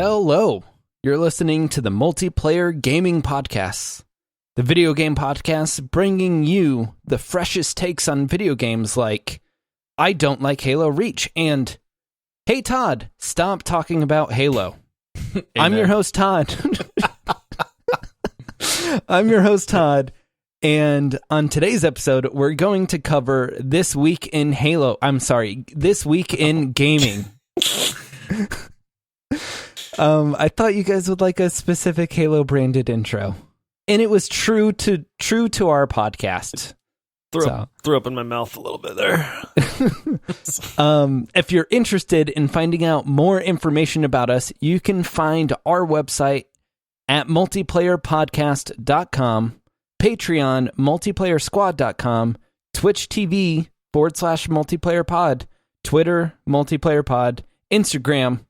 Hello, you're listening to the Multiplayer Gaming Podcast, the video game podcast bringing you the freshest takes on video games like I don't like Halo Reach and Hey Todd, stop talking about Halo. I'm your host Todd. I'm your host Todd, and on today's episode we're going to cover This Week in Gaming. I thought you guys would like a specific Halo branded intro, and it was true to our podcast. Threw up in my mouth a little bit there. If you're interested in finding out more information about us, you can find our website at multiplayerpodcast.com, Patreon, multiplayersquad.com, Twitch TV /multiplayerpod, Twitter, multiplayerpod, Instagram,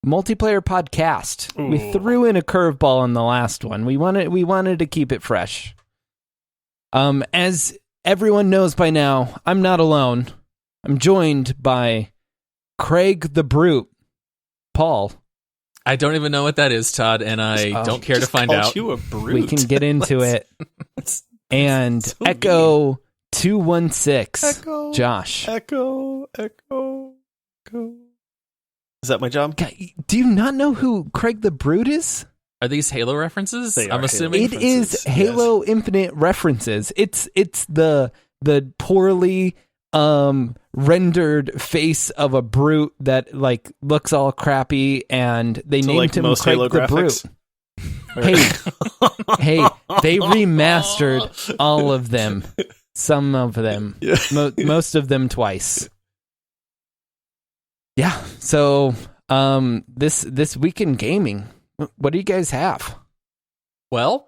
Multiplayer Podcast. Ooh. We threw in a curveball on the last one. We wanted to keep it fresh. As everyone knows by now, I'm not alone. I'm joined by Craig the Brute, Paul. I don't even know what that is, Todd, and I don't care to find out. You a brute. We can get into it. And so Echo 216, Josh. Echo. Is that my job? Do you not know who Craig the Brute is? Are these Halo references? I'm assuming it is Halo Infinite references. It's the poorly rendered face of a brute that like looks all crappy, and they named him Craig Halo the graphics? Brute. Hey, they remastered all of them. Some of them, most of them twice. Yeah, so this week in gaming, what do you guys have? Well,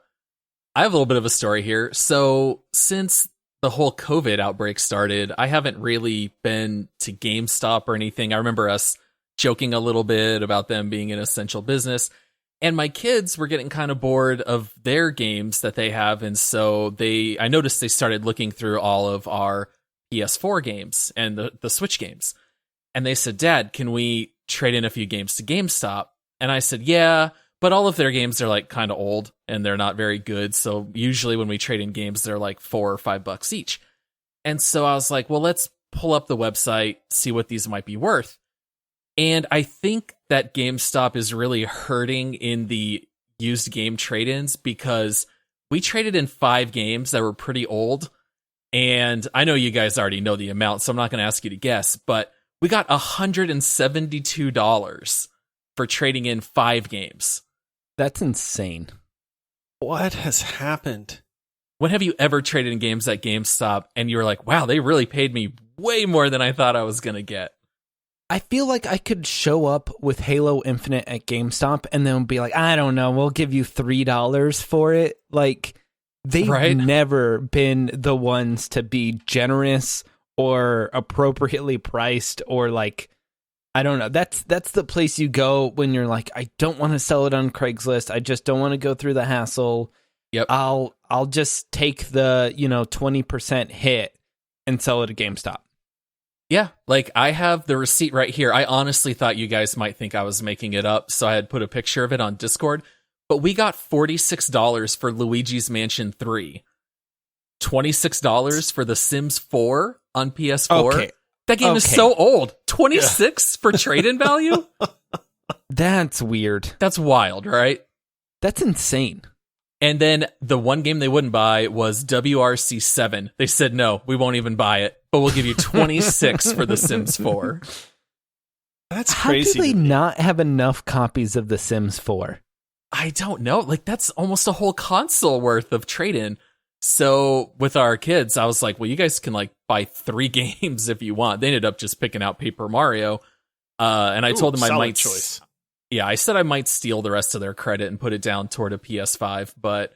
I have a little bit of a story here. So since the whole COVID outbreak started, I haven't really been to GameStop or anything. I remember us joking a little bit about them being an essential business, and my kids were getting kind of bored of their games that they have, and so I noticed they started looking through all of our PS4 games and the Switch games. And they said, Dad, can we trade in a few games to GameStop? And I said, yeah, but all of their games are like kind of old and they're not very good. So usually when we trade in games, they're like $4 or $5 each. And so I was like, well, let's pull up the website, see what these might be worth. And I think that GameStop is really hurting in the used game trade-ins because we traded in 5 games that were pretty old. And I know you guys already know the amount, so I'm not going to ask you to guess, but we got $172 for trading in 5 games. That's insane. What has happened? When have you ever traded in games at GameStop and you were like, wow, they really paid me way more than I thought I was going to get? I feel like I could show up with Halo Infinite at GameStop and then be like, I don't know, we'll give you $3 for it. Like, they've never been the ones to be generous or appropriately priced, or like, I don't know. That's the place you go when you're like, I don't want to sell it on Craigslist. I just don't want to go through the hassle. Yep. I'll just take the 20% hit and sell it at GameStop. Yeah, like I have the receipt right here. I honestly thought you guys might think I was making it up, so I had put a picture of it on Discord. But we got $46 for Luigi's Mansion 3. $26 for The Sims 4 on PS4. Okay. That game is so old. 26 for trade-in value? That's weird. That's wild, right? That's insane. And then the one game they wouldn't buy was WRC 7. They said, no, we won't even buy it, but we'll give you 26 for The Sims 4. That's crazy. How do they not have enough copies of The Sims 4? I don't know. Like, that's almost a whole console worth of trade-in. So with our kids, I was like, well, you guys can like buy 3 games if you want. They ended up just picking out Paper Mario. And I told them I might choice. Yeah, I said I might steal the rest of their credit and put it down toward a PS5, but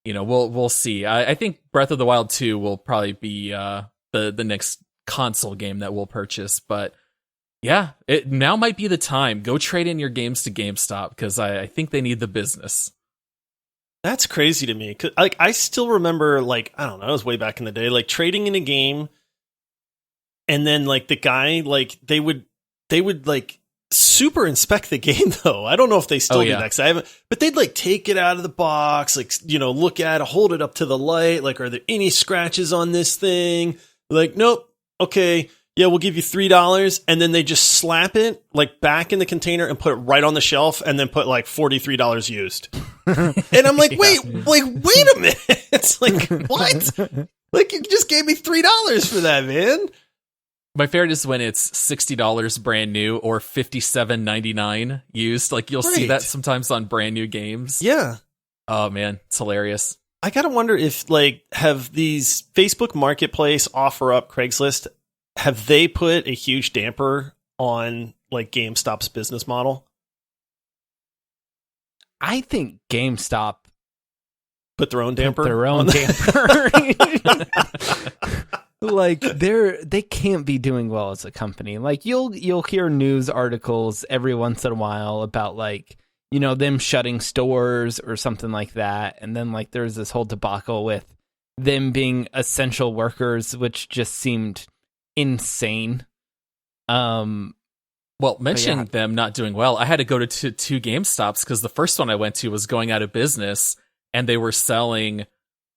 we'll see. I think Breath of the Wild 2 will probably be the next console game that we'll purchase, but yeah, it now might be the time. Go trade in your games to GameStop because I think they need the business. That's crazy to me. 'Cause, like, I still remember, like, I don't know, it was way back in the day, like trading in a game, and then like the guy, like they would like super inspect the game though. I don't know if they still do that 'cause I haven't, but they'd like take it out of the box, like, you know, look at it, hold it up to the light. Like, are there any scratches on this thing? Like, nope. Okay. Yeah, we'll give you $3. And then they just slap it like back in the container and put it right on the shelf and then put like $43 used. And I'm like, wait a minute. It's like, what? Like, you just gave me $3 for that, man. My favorite is when it's $60 brand new or $57.99 used. Like, you'll see that sometimes on brand new games. Yeah. Oh man, it's hilarious. I gotta wonder if, like, have these Facebook Marketplace, OfferUp, Craigslist, have they put a huge damper on like GameStop's business model? I think GameStop put their own damper. Like, they can't be doing well as a company. Like, you'll hear news articles every once in a while about, like, you know, them shutting stores or something like that. And then, like, there's this whole debacle with them being essential workers, which just seemed insane. Well, mentioning them not doing well, I had to go to two GameStops because the first one I went to was going out of business, and they were selling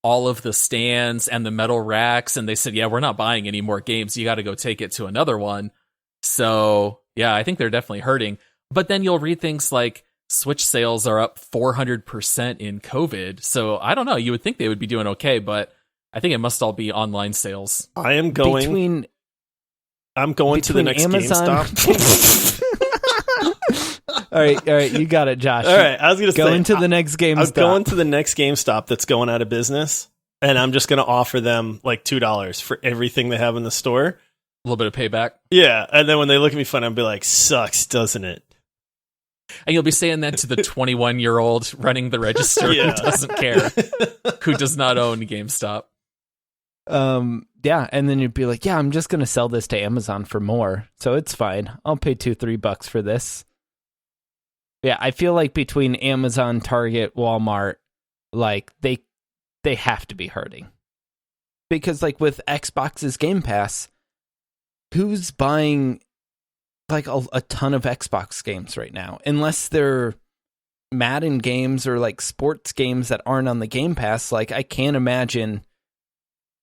all of the stands and the metal racks, and they said, yeah, we're not buying any more games. You got to go take it to another one. So, yeah, I think they're definitely hurting. But then you'll read things like Switch sales are up 400% in COVID. So, I don't know. You would think they would be doing okay, but I think it must all be online sales. I'm going to the next Amazon. GameStop. All right, you got it, Josh. All right, I was going to say, going to the next GameStop. I'm going to the next GameStop that's going out of business, and I'm just going to offer them like $2 for everything they have in the store. A little bit of payback. Yeah, and then when they look at me funny, I'll be like, sucks, doesn't it? And you'll be saying that to the 21-year-old running the register who doesn't care, who does not own GameStop. Yeah, and then you'd be like, yeah, I'm just going to sell this to Amazon for more, so it's fine. I'll pay $2-3 for this. Yeah, I feel like between Amazon, Target, Walmart, like, they have to be hurting. Because, like, with Xbox's Game Pass, who's buying, like, a ton of Xbox games right now? Unless they're Madden games or, like, sports games that aren't on the Game Pass, like, I can't imagine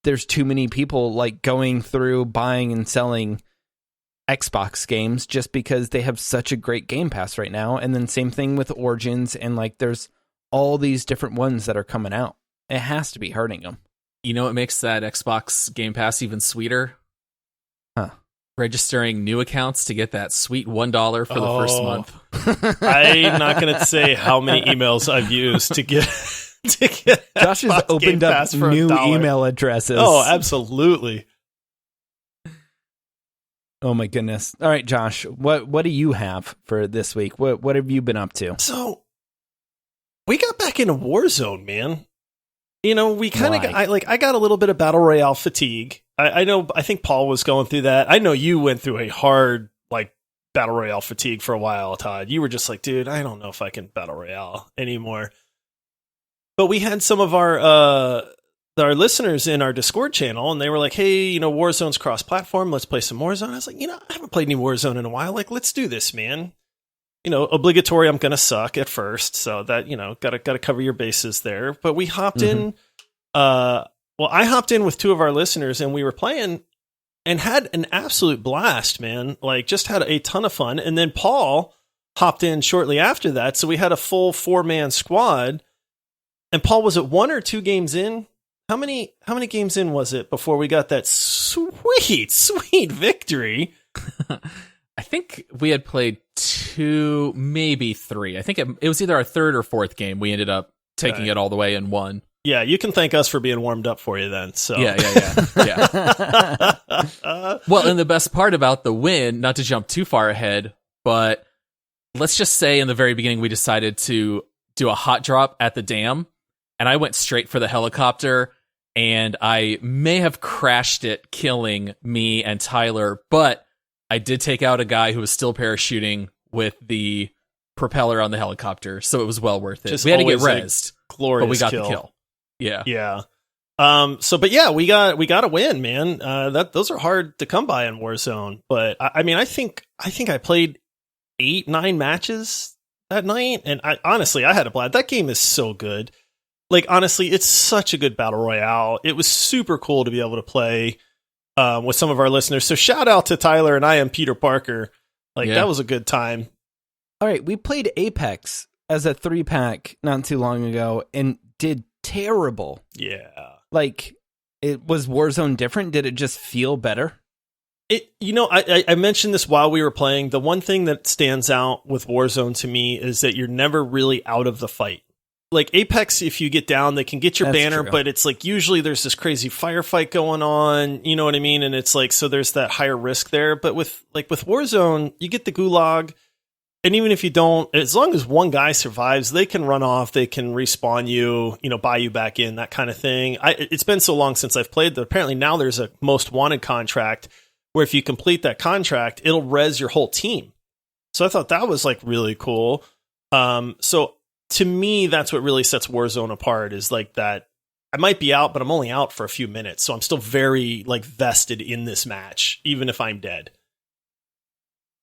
there's too many people, like, going through buying and selling Xbox games just because they have such a great Game Pass right now. And then same thing with Origins, and like there's all these different ones that are coming out. It has to be hurting them. You know what makes that Xbox Game Pass even sweeter? Huh. Registering new accounts to get that sweet $1 for the first month. I'm not going to say how many emails I've used to get Josh has opened up new email addresses. Oh, absolutely. Oh my goodness. All right, Josh, what do you have for this week? What have you been up to? So we got back into Warzone, man. You know, we kind of I got a little bit of battle royale fatigue. I think Paul was going through that. I know you went through a hard like battle royale fatigue for a while, Todd. You were just like, dude, I don't know if I can battle royale anymore. But we had some of our listeners in our Discord channel, and they were like, hey, you know, Warzone's cross-platform. Let's play some Warzone. I was like, you know, I haven't played any Warzone in a while. Like, let's do this, man. You know, obligatory, I'm going to suck at first. So that, you know, got to cover your bases there. But we hopped in. I hopped in with two of our listeners, and we were playing and had an absolute blast, man. Like, just had a ton of fun. And then Paul hopped in shortly after that. So we had a full 4-man squad. And Paul, was it 1 or 2 games in? How many games in was it before we got that sweet victory? I think we had played 2, maybe 3. I think it was either our 3rd or 4th game. We ended up taking it all the way and won. Yeah, you can thank us for being warmed up for you then. So yeah. Well, and the best part about the win, not to jump too far ahead, but let's just say in the very beginning we decided to do a hot drop at the dam. And I went straight for the helicopter, and I may have crashed it, killing me and Tyler, but I did take out a guy who was still parachuting with the propeller on the helicopter, so it was well worth it. Just we had to get rezzed, glorious, but we got kill. the kill. Yeah. We got a win, man. Those are hard to come by in Warzone, but I mean, I think I played 8-9 matches that night, and I had a blast. That game is so good. Like, honestly, it's such a good battle royale. It was super cool to be able to play with some of our listeners. So shout out to Tyler and I am Peter Parker. Like, that was a good time. All right, we played Apex as a 3-pack not too long ago and did terrible. Yeah. Like, it was Warzone different? Did it just feel better? I mentioned this while we were playing. The one thing that stands out with Warzone to me is that you're never really out of the fight. Like Apex, if you get down, they can get your banner, true. But it's like usually there's this crazy firefight going on. You know what I mean? And it's like, so there's that higher risk there. But with Warzone, you get the gulag. And even if you don't, as long as one guy survives, they can run off, they can respawn you, buy you back in, that kind of thing. It's been so long since I've played that apparently now there's a most wanted contract where if you complete that contract, it'll res your whole team. So I thought that was like really cool. So to me, that's what really sets Warzone apart, is like that I might be out, but I'm only out for a few minutes. So I'm still very like vested in this match, even if I'm dead.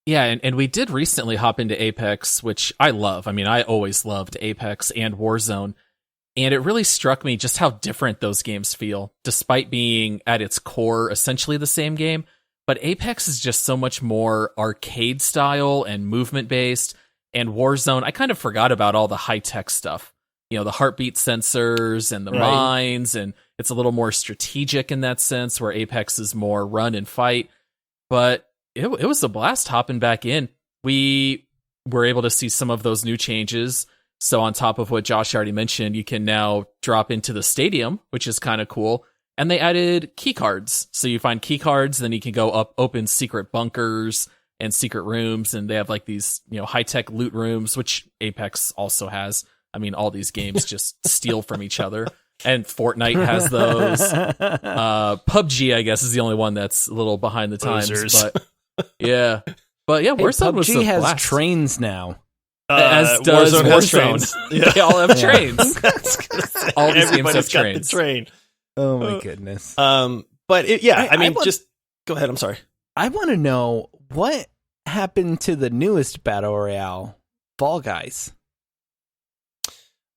Yeah, and we did recently hop into Apex, which I love. I mean, I always loved Apex and Warzone. And it really struck me just how different those games feel, despite being at its core essentially the same game. But Apex is just so much more arcade style and movement based. And Warzone, I kind of forgot about all the high-tech stuff. The heartbeat sensors and the mines, and it's a little more strategic in that sense, where Apex is more run and fight. But it was a blast hopping back in. We were able to see some of those new changes. So on top of what Josh already mentioned, you can now drop into the stadium, which is kind of cool. And they added key cards. So you find key cards, then you can go up, open secret bunkers and secret rooms. And they have like these, high-tech loot rooms, which Apex also has. I mean, all these games just steal from each other. And Fortnite has those. PUBG, I guess, is the only one that's a little behind the times. But yeah. But yeah, Warzone was PUBG has blast. Trains now. As does Warzone. Has trains. Yeah. They all have trains. All these games have got trains. The train. Oh my goodness. But just go ahead. I'm sorry. I want to know what happened to the newest Battle Royale, Fall Guys.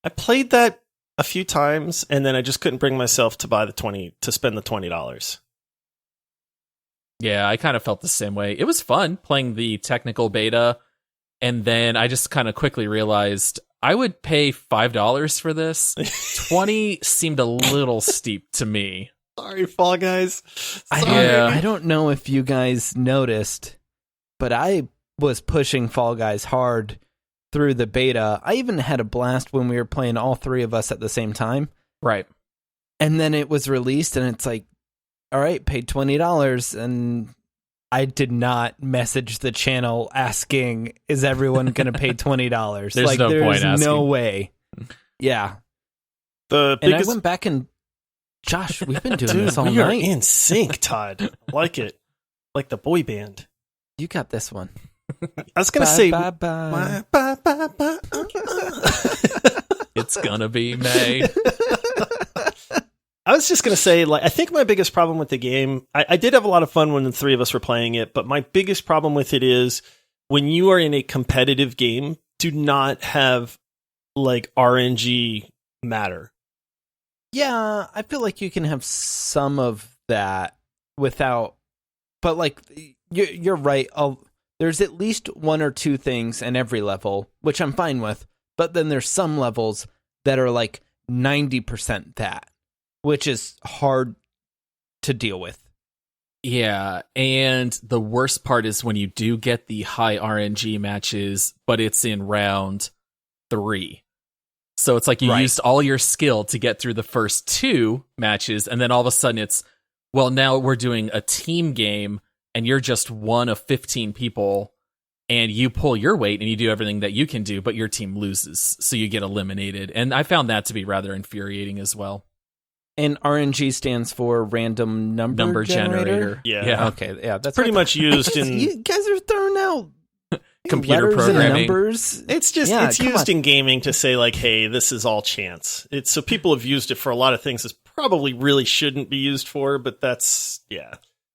I played that a few times, and then I just couldn't bring myself to spend the $20. Yeah, I kind of felt the same way. It was fun playing the technical beta, and then I just kind of quickly realized I would pay $5 for this. 20 seemed a little steep to me. Sorry, Fall Guys. I don't know if you guys noticed, but I was pushing Fall Guys hard through the beta. I even had a blast when we were playing all three of us at the same time. Right. And then it was released, and it's like, all right, paid $20, and I did not message the channel asking, is everyone going to pay $20? There's no point asking. No way. Yeah. I went back and, Josh, we've been doing this all we night. Are in sync, Todd. I like it. Like the boy band. You got this one. I was going to say... It's gonna be May. I was just going to say, I think my biggest problem with the game, I did have a lot of fun when the three of us were playing it, but my biggest problem with it is when you are in a competitive game, do not have, RNG matter. Yeah, I feel like you can have some of that without, but, you're right. There's at least one or two things in every level, which I'm fine with, but then there's some levels that are, 90% that, which is hard to deal with. Yeah, and the worst part is when you do get the high RNG matches, but it's in round 3. So it's like you used all your skill to get through the first 2 matches, and then all of a sudden it's, well, now we're doing a team game, and you're just one of 15 people, and you pull your weight, and you do everything that you can do, but your team loses, so you get eliminated. And I found that to be rather infuriating as well. And RNG stands for random number generator. Yeah. Okay. Yeah, that's pretty much used in. You guys are throwing out computer letters programming. and numbers. It's just it's used in gaming to say hey, this is all chance. It's so people have used it for a lot of things. This probably really shouldn't be used for, but that's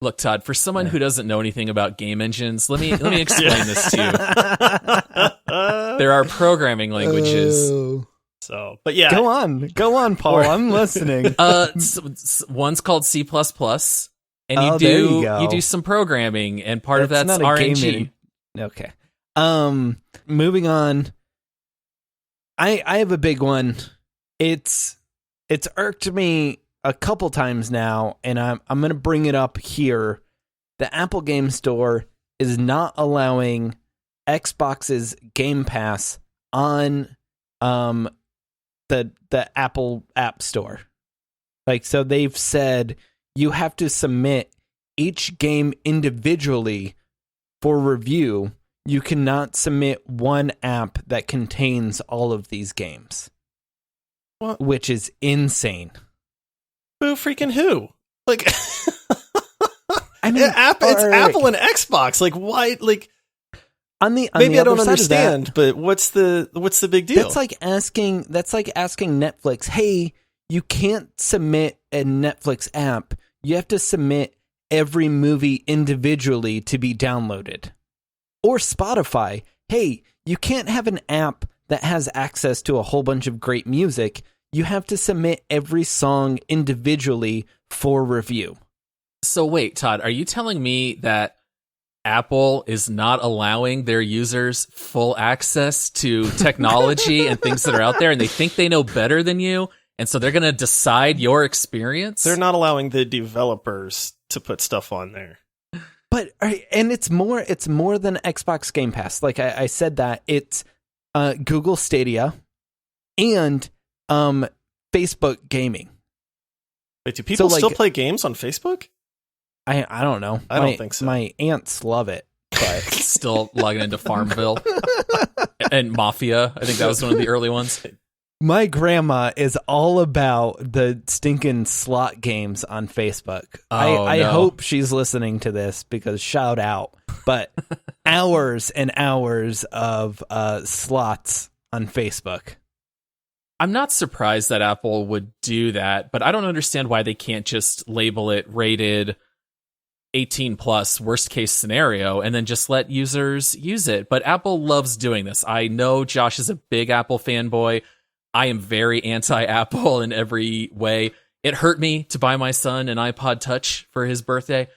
Look, Todd, for someone who doesn't know anything about game engines, let me explain this to you. There are programming languages. So, but yeah. Go on, Paul. I'm listening. One's called C++, and you do some programming, and part of that's RNG. Okay. Moving on. I have a big one. It's irked me a couple times now, and I'm going to bring it up here. The Apple Game Store is not allowing Xbox's Game Pass on the Apple App Store. Like, so they've said you have to submit each game individually for review. You cannot submit one app that contains all of these games. What? Which is insane. Who freaking who? Like, I mean, it's Apple and Xbox. Like, why? Like, maybe I don't understand, but what's the big deal? That's like asking Netflix, hey, you can't submit a Netflix app. You have to submit every movie individually to be downloaded. Or Spotify, hey, you can't have an app that has access to a whole bunch of great music. You have to submit every song individually for review. So wait, Todd, are you telling me that Apple is not allowing their users full access to technology and things that are out there, and they think they know better than you, and so they're going to decide your experience? They're not allowing the developers to put stuff on there. But and it's more than Xbox Game Pass. Like I said, that it's Google Stadia and Facebook Gaming. Wait, do people still play games on Facebook? I don't know. I don't think so. My aunts love it, but still logging into Farmville and Mafia. I think that was one of the early ones. My grandma is all about the stinking slot games on Facebook. I hope she's listening to this, because shout out. But hours and hours of slots on Facebook. I'm not surprised that Apple would do that, but I don't understand why they can't just label it rated 18 plus, worst case scenario, and then just let users use it. But Apple loves doing this. I know Josh is a big Apple fanboy. I am very anti-Apple in every way. It hurt me to buy my son an iPod Touch for his birthday.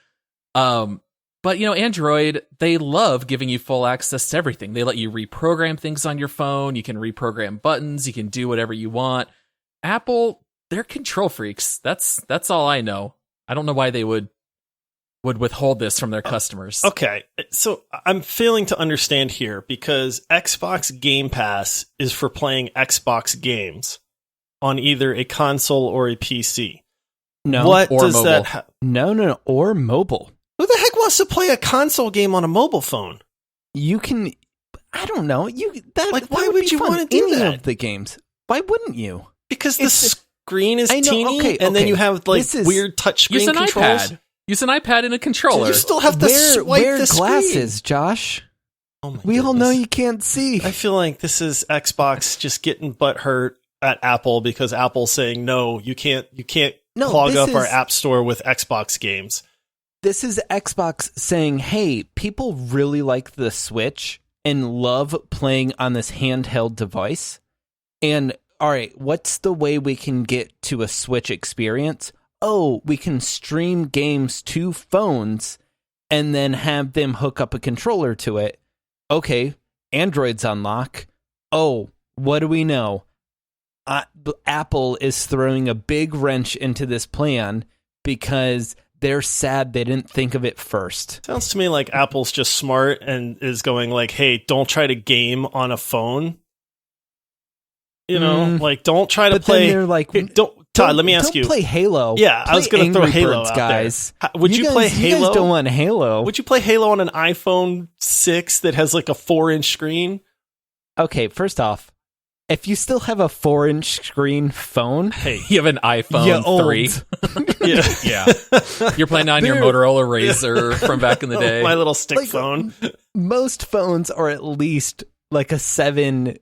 But, Android, they love giving you full access to everything. They let you reprogram things on your phone. You can reprogram buttons. You can do whatever you want. Apple, they're control freaks. That's all I know. I don't know why they would withhold this from their customers. Okay, so I'm failing to understand here, because Xbox Game Pass is for playing Xbox games on either a console or a PC. No, what or does mobile. that? No, or mobile. Who the heck wants to play a console game on a mobile phone? You can. I don't know. Why would you want to do any that? of the games? Why wouldn't you? Because the screen is teeny, okay, and then you have weird touchscreen controls. iPad. Use an iPad and a controller. You still have to swipe wear the glasses, screen. Josh. Oh my we all goodness. know you can't see. I feel like this is Xbox just getting butthurt at Apple, because Apple's saying no, you can't clog up our app store with Xbox games. This is Xbox saying, hey, people really like the Switch and love playing on this handheld device. And all right, what's the way we can get to a Switch experience? Oh, we can stream games to phones and then have them hook up a controller to it. Okay, Android's on lock. Oh, what do we know? Apple is throwing a big wrench into this plan because they're sad they didn't think of it first. Sounds to me like Apple's just smart and is going like, hey, don't try to game on a phone. Don't try to play. Then they're like, Todd, let me ask you. Play Halo. Yeah, I was going to throw Halo out guys. there. Would you play Halo? You guys don't want Halo. Would you play Halo on an iPhone 6 that has like a 4-inch screen? Okay, first off, if you still have a 4-inch screen phone, hey, you have an iPhone 3. Yeah. You're playing on your Motorola Razr from back in the day. My little stick phone. Most phones are at least like a 7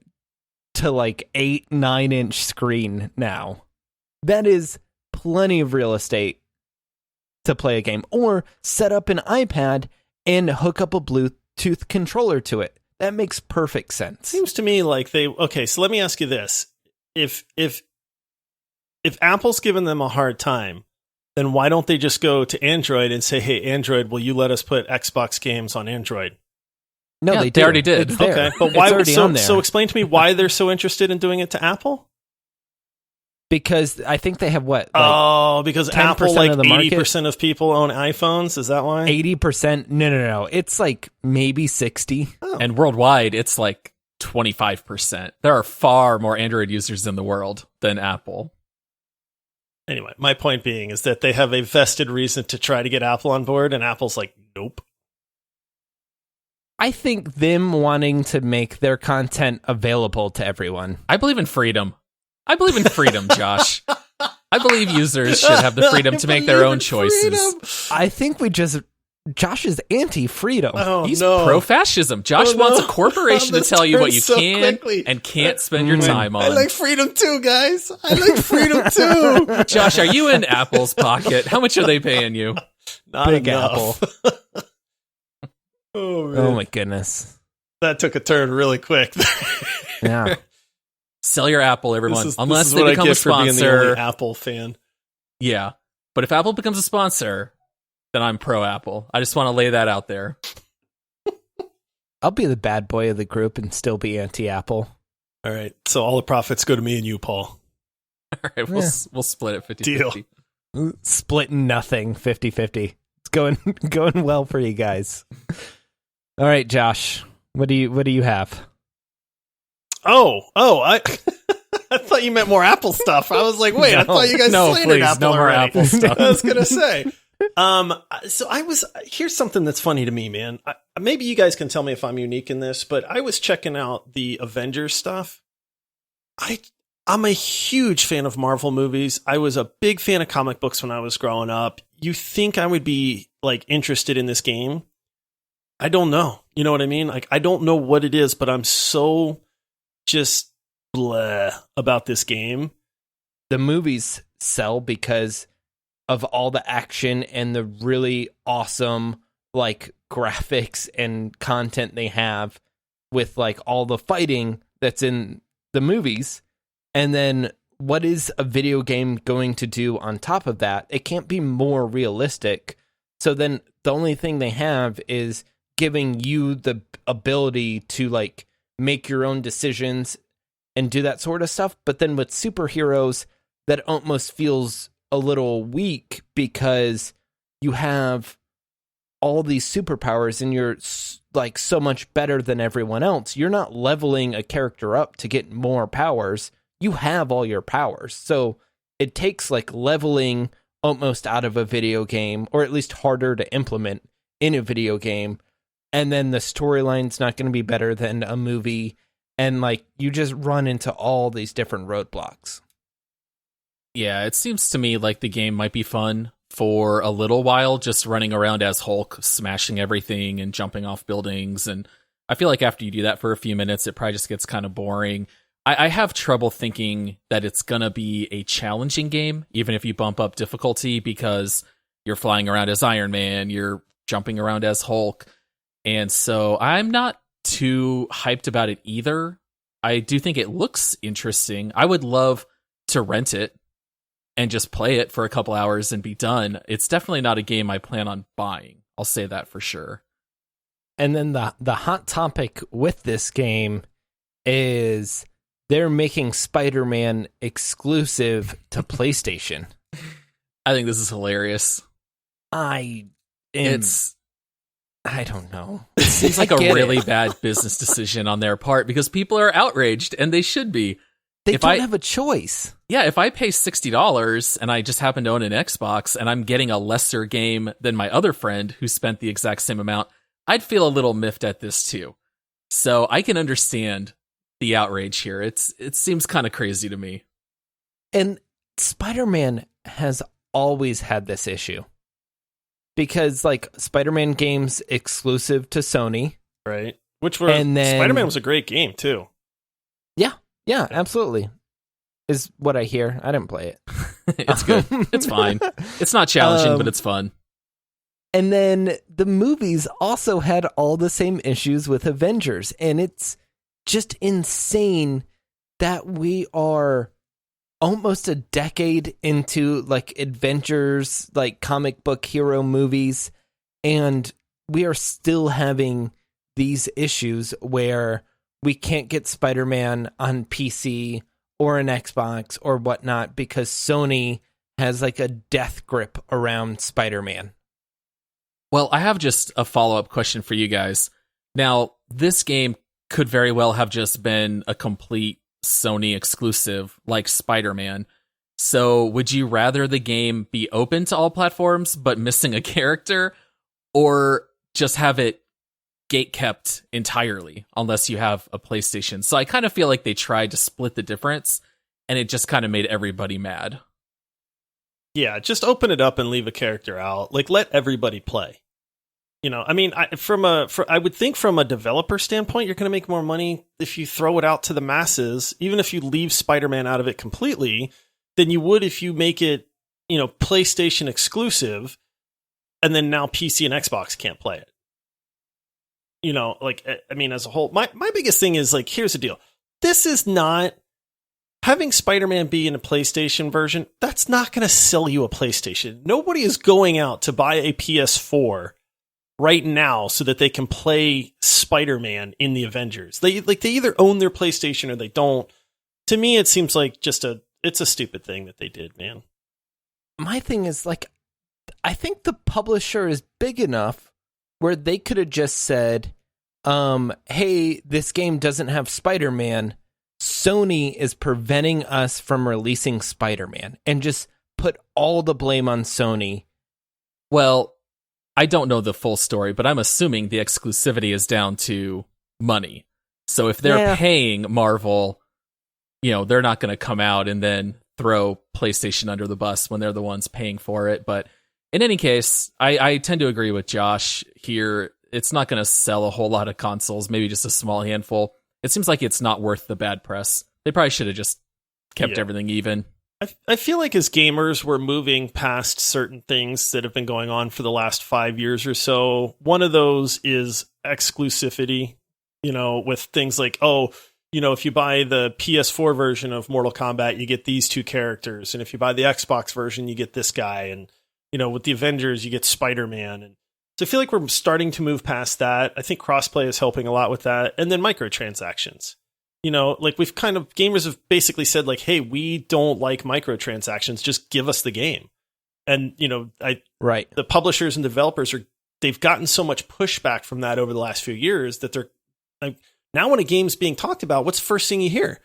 to 8-9 inch screen now. That is plenty of real estate to play a game, or set up an iPad and hook up a Bluetooth controller to it. That makes perfect sense. Seems to me like okay, so let me ask you this. If Apple's given them a hard time, then why don't they just go to Android and say, hey, Android, will you let us put Xbox games on Android? No, they already did. It's there. Okay, but why? It's on there. So explain to me why they're so interested in doing it to Apple. Because I think they have what? Because Apple, like 80% of people own iPhones. Is that why? 80%? No. It's like maybe 60. Oh. And worldwide, it's like 25%. There are far more Android users in the world than Apple. Anyway, my point being is that they have a vested reason to try to get Apple on board, and Apple's like, nope. I think them wanting to make their content available to everyone. I believe in freedom. Josh. I believe users should have the freedom to make their own choices. I think Josh is anti-freedom. Oh, He's pro-fascism. Josh wants a corporation to tell you what you can and can't spend your time on. I like freedom too, guys. I like freedom too. Josh, are you in Apple's pocket? How much are they paying you? Not Big enough. Apple. Oh, man. Oh my goodness. That took a turn really quick. Yeah. Sell your Apple, everyone. this Unless is they what become I a get for being the sponsor. only Apple fan. Yeah. But if Apple becomes a sponsor, then I'm pro-Apple. I just want to lay that out there. I'll be the bad boy of the group and still be anti-Apple. All right. So all the profits go to me and you, Paul. All right, we'll split it 50-50. Deal. Splitting nothing, 50-50. It's going well for you guys. All right, Josh. What do you have? I I thought you meant more Apple stuff. I was like, wait, I thought you guys slandered please, Apple no more already. Apple stuff. I was gonna say. Here's something that's funny to me, man. Maybe you guys can tell me if I'm unique in this, but I was checking out the Avengers stuff. I'm a huge fan of Marvel movies. I was a big fan of comic books when I was growing up. You think I would be like interested in this game? I don't know. You know what I mean? Like, I don't know what it is, but I'm so just bleh about this game. The movies sell because of all the action and the really awesome like graphics and content they have with like all the fighting that's in the movies. And then what is a video game going to do on top of that? It can't be more realistic. So then the only thing they have is giving you the ability to like make your own decisions and do that sort of stuff. But then with superheroes, that almost feels a little weak because you have all these superpowers and you're like so much better than everyone else. You're not leveling a character up to get more powers. You have all your powers. So it takes like leveling almost out of a video game, or at least harder to implement in a video game. And then the storyline's not going to be better than a movie. And like you just run into all these different roadblocks. Yeah, it seems to me like the game might be fun for a little while, just running around as Hulk, smashing everything and jumping off buildings. And I feel like after you do that for a few minutes, it probably just gets kind of boring. I have trouble thinking that it's going to be a challenging game, even if you bump up difficulty, because you're flying around as Iron Man, you're jumping around as Hulk. And so I'm not too hyped about it either. I do think it looks interesting. I would love to rent it and just play it for a couple hours and be done. It's definitely not a game I plan on buying. I'll say that for sure. And then the hot topic with this game is they're making Spider-Man exclusive to PlayStation. I think this is hilarious. I don't know. It seems like a really bad business decision on their part because people are outraged, and they should be. They don't have a choice. Yeah, if I pay $60 and I just happen to own an Xbox and I'm getting a lesser game than my other friend who spent the exact same amount, I'd feel a little miffed at this too. So I can understand the outrage here. It seems kind of crazy to me. And Spider-Man has always had this issue. Because like Spider-Man games exclusive to Sony. Right. Spider-Man was a great game too. Yeah, absolutely. Is what I hear. I didn't play it. It's good. It's fine. It's not challenging, but it's fun. And then the movies also had all the same issues with Avengers. And it's just insane that we are almost a decade into like Avengers, like comic book hero movies. And we are still having these issues where we can't get Spider-Man on PC or an Xbox or whatnot because Sony has like a death grip around Spider-Man. Well, I have just a follow-up question for you guys. Now, this game could very well have just been a complete Sony exclusive like Spider-Man. So would you rather the game be open to all platforms but missing a character, or just have it gate kept entirely unless you have a PlayStation? So I kind of feel like they tried to split the difference, and it just kind of made everybody mad. Yeah, just open it up and leave a character out. Like, let everybody play. You know, I mean, I would think from a developer standpoint, you're going to make more money if you throw it out to the masses, even if you leave Spider-Man out of it completely, than you would if you make it, you know, PlayStation exclusive, and then now PC and Xbox can't play it. You know, like, I mean, as a whole, my biggest thing is, like, here's the deal. This is not, having Spider-Man be in a PlayStation version, that's not going to sell you a PlayStation. Nobody is going out to buy a PS4 right now so that they can play Spider-Man in the Avengers. They either own their PlayStation or they don't. To me, it seems like it's a stupid thing that they did, man. My thing is, like, I think the publisher is big enough where they could have just said, hey, this game doesn't have Spider-Man. Sony is preventing us from releasing Spider-Man, and just put all the blame on Sony. Well, I don't know the full story, but I'm assuming the exclusivity is down to money. So if they're paying Marvel, you know, they're not going to come out and then throw PlayStation under the bus when they're the ones paying for it. But in any case, I tend to agree with Josh here. It's not going to sell a whole lot of consoles, maybe just a small handful. It seems like it's not worth the bad press. They probably should have just kept everything even. I feel like as gamers, we're moving past certain things that have been going on for the last 5 years or so. One of those is exclusivity, you know, with things like, oh, you know, if you buy the PS4 version of Mortal Kombat, you get these two characters. And if you buy the Xbox version, you get this guy. And, you know, with the Avengers, you get Spider-Man. And so I feel like we're starting to move past that. I think crossplay is helping a lot with that. And then microtransactions. You know, like gamers have basically said, like, hey, we don't like microtransactions. Just give us the game. And, you know, the publishers and developers they've gotten so much pushback from that over the last few years that they're like, now when a game's being talked about, what's the first thing you hear?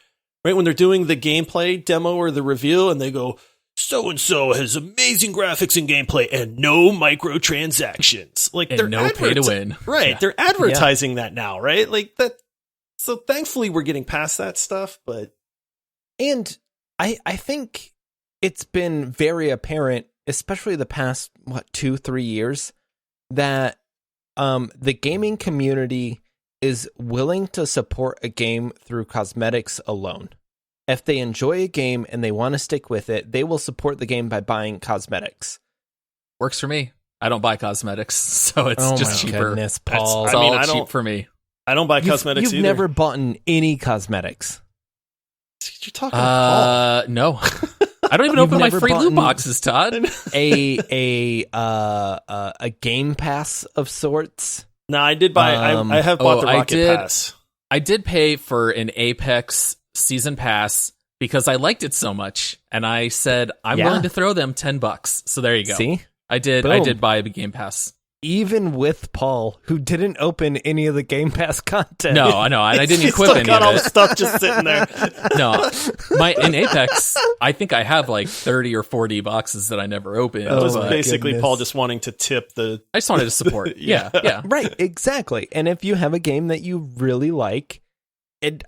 Right? When they're doing the gameplay demo or the reveal and they go, so-and-so has amazing graphics and gameplay and no microtransactions. Like, and no pay to win. Right. Yeah. They're advertising that now, right? Like that. So thankfully we're getting past that stuff, but. And I think it's been very apparent, especially the past, 2-3 years, that the gaming community is willing to support a game through cosmetics alone. If they enjoy a game and they want to stick with it, they will support the game by buying cosmetics. Works for me. I don't buy cosmetics, so it's just cheaper. Goodness, Paul. It's all cheap for me. I don't buy cosmetics either. You've never bought any cosmetics. You're talking about no. I don't even open my free loot boxes, Todd. a Game Pass of sorts. No, I did buy. I have bought the Rocket Pass. I did pay for an Apex season pass because I liked it so much, and I said I'm willing to throw them $10. So there you go. See, I did. Boom. I did buy the Game Pass. Even with Paul, who didn't open any of the Game Pass content. No, I know, and I didn't equip any got of all it. the stuff just sitting there. No, in Apex, I think I have like 30 or 40 boxes that I never opened. That was basically Paul just wanting to tip the. I just wanted to support. Yeah. Right, exactly. And if you have a game that you really like,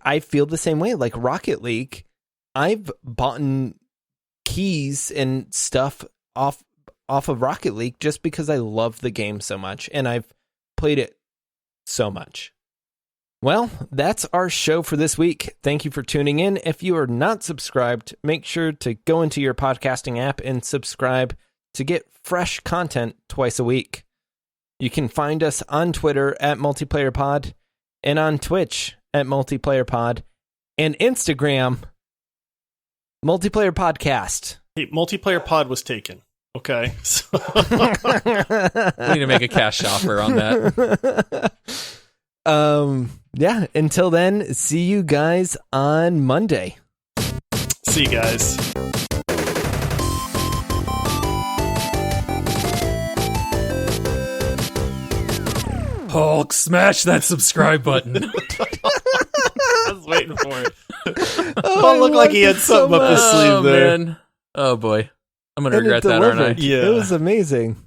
I feel the same way. Like Rocket League, I've bought keys and stuff off of Rocket League just because I love the game so much and I've played it so much. Well, that's our show for this week. Thank you for tuning in. If you are not subscribed, make sure to go into your podcasting app and subscribe to get fresh content twice a week. You can find us on Twitter at MultiplayerPod and on Twitch at MultiplayerPod and Instagram, Multiplayer Podcast. Hey, Multiplayer Pod was taken. Okay. So we need to make a cash offer on that. Yeah, until then, see you guys on Monday. See you guys. Hulk, smash that subscribe button. I was waiting for it. Paul looked like he had something up his sleeve there. Man. Oh boy. I'm going to regret that, aren't I? Yeah. It was amazing.